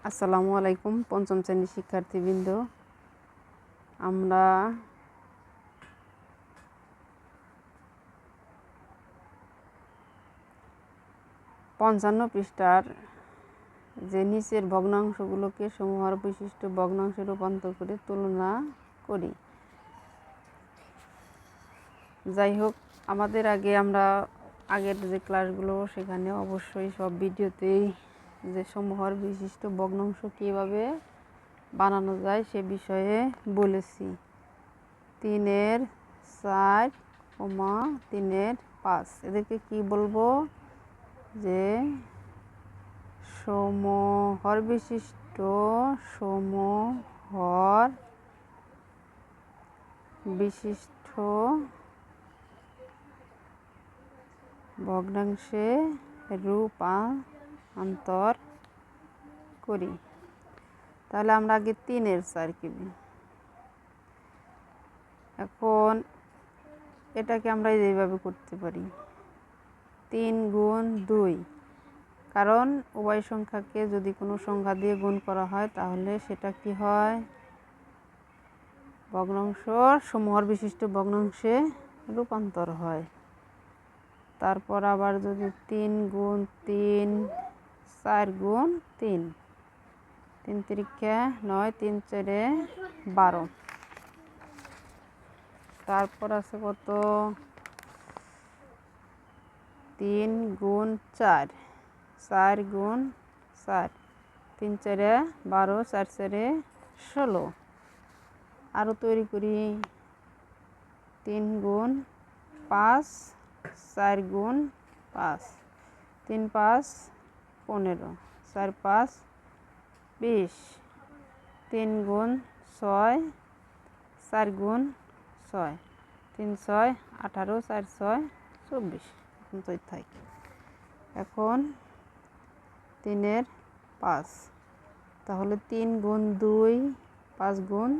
আসসালামু আলাইকুম পঞ্চম শ্রেণীর শিক্ষার্থীবৃন্দ। আমরা 55 পৃষ্ঠার যে নিচের ভগ্নাংশগুলোকে সমূহর বিশিষ্ট ভগ্নাংশে রূপান্তর করে তুলনা করি। যাই হোক, আমাদের আমরা আগের যে ক্লাসগুলো সেখানে অবশ্যই সব ভিডিওতেই যে সমূহর বিশিষ্ট ভগ্নাংশ কীভাবে বানানো যায় সে বিষয়ে বলেছি। 3-এর 4, 3-এর 5 এদেরকে কি বলবো? যে সমূহর বিশিষ্ট ভগ্নাংশে রূপান্তর করি। তাহলে আমরা আগে 3-এর 4 কিনব। এখন এটাকে আমরা এইভাবে করতে পারি 3 গুণ 2, কারণ উভয় সংখ্যাকে যদি কোনো সংখ্যা দিয়ে গুণ করা হয় তাহলে সেটা কি হয়? ভগ্নাংশ সমূহর বিশিষ্ট ভগ্নাংশে রূপান্তর হয়। তারপর আবার যদি 3 গুণ 3, 4 গুণ 3, 3 3 9, 3 4 12। তারপর আছে কত? 3 গুণ 4, 4 গুণ 4, 3 4 12, 4 4 16। আরও তৈরি করি 3 গুণ 5, 4 গুণ 5, 3 5 15, 4 5 20, 3 গুণ 6, 4 গুণ 6, 3 6 18, 4 6 24। এখন 3-এর 5, তাহলে 3 গুণ 2, 5 গুণ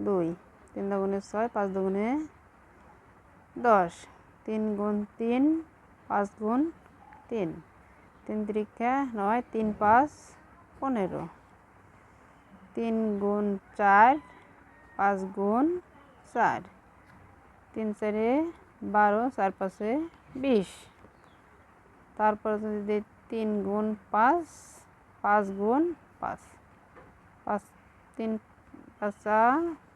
2, 3 দুগুণে 6, 5 দুগুণে 10, 3 গুণ 3, 5 গুণ 3, 3 3 9, 3 5 15, 3 গুণ 4, 5 গুণ 4, 3 4 12, 4 5 20। তারপর যদি 3 গুণ 5, 5 গুণ 5, 5 3 5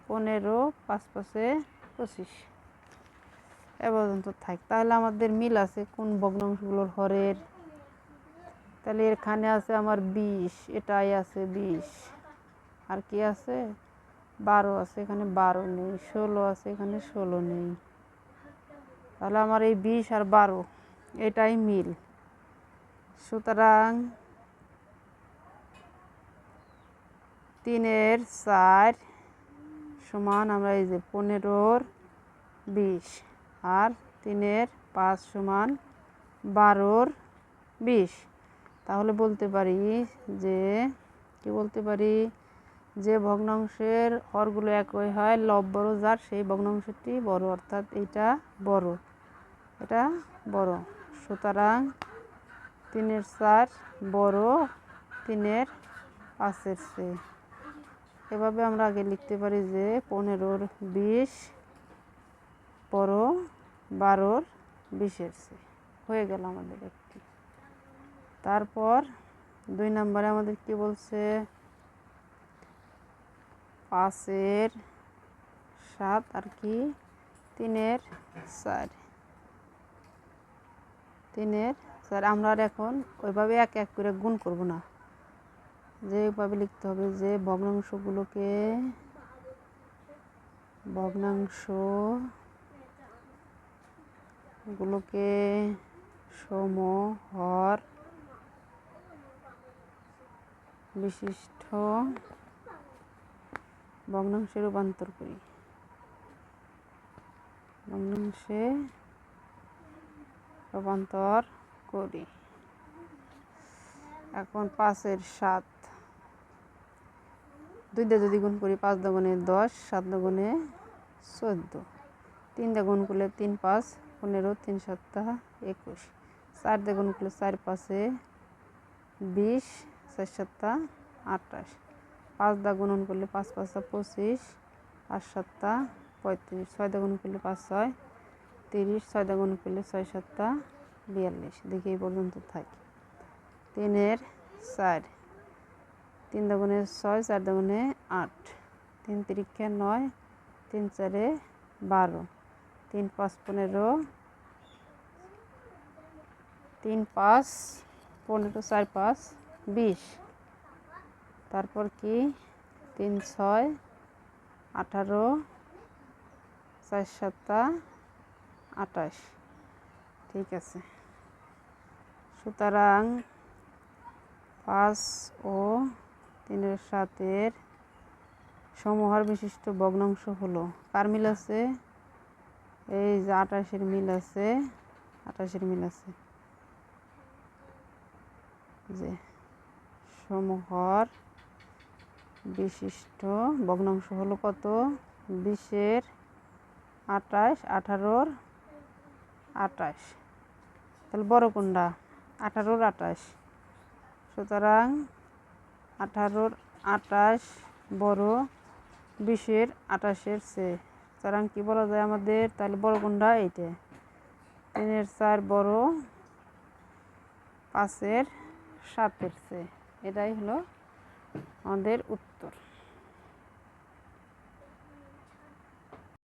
15, 5 5 25। এ পর্যন্ত থাক। তাহলে আমাদের মিল আছে কোন ভগ্নাংশগুলোর হরের? তাহলে এখানে আছে আমার 20, এটাই আছে 20। আর কি আছে? 12 আছে, এখানে 12 নেই। 16 আছে, এখানে 16 নেই। তাহলে আমার এই 20 আর 12 এটাই মিল। সুতরাং 3-এর 4 সমান আমরা এই যে 15-র 20 আর 3-এর 5 সমান 12-র 20। তাহলে বলতে পারি যে কি বলতে পারি? যে ভগ্নাংশের হরগুলো একই হয়, লব বড় যার, সেই ভগ্নাংশটি বড়, অর্থাৎ এটা বড়, এটা বড়। সুতরাং 3-এর 4 বড় 3-এর 5-এর চেয়ে। এভাবে আমরা আগে লিখতে পারি যে 15-র 20 বড় 12-র 20-এর চেয়ে। হয়ে গেল আমাদের একটি। তারপর 2 নম্বরে আমাদের কি বলছে? 5-এর 7 আর কি 3-এর 4, 3-এর 4। আমরা আর এখন ওইভাবে এক এক করে গুণ করব না, যেভাবে লিখতে হবে যে ভগ্নাংশগুলোকে সমূহর বিশিষ্ট ভগ্নাংশে রূপান্তর করি। এখন 5-এর 7, 2 দিয়ে যদি গুণ করি 5 দুগুণে 10, 7 দুগুণে 14, 3 দিয়ে গুণ করলে 3 5 15, 3 7 21, 4 দিয়ে গুণ করলে 4 5 20, 4 7 28। 5 দা গুণন করলে 5 5 25, 5 7 35। 6 দা গুণন করলে 5 6 30, 6 দা গুণন করলে 6 7 42। দেখি এই পর্যন্ত থাকি। 3 এর 4, 3 দা গুণে 6, 4 দা গুণে 8, 3 তিরিক্ষা 9, 3 4 12, 3 5 15, 3 5 15, 4 5 20। তারপর কি 3 6 18, 4 7 28। ঠিক আছে। সুতরাং 5 ও 3 এর 7 সমহার বিশিষ্ট ভগ্নাংশ হলো, কার মিল আছে? এই যে 28 মিল আছে, 28 মিল আছে। যে সমহার বিশিষ্ট ভগ্নাংশ হলো কত? 20 এর 28, 18 28। তাহলে বড় কোনটা? 18 28। সুতরাং 18 28 বড় 20 এর 28 চেয়ে। সুতরাং কি বলা যায় আমাদের? তাহলে বড় কোনটা? এইটা। 3 এর 4 বড় 5 এর 7 চেয়ে। এটাই হলো আমাদের উত্তর।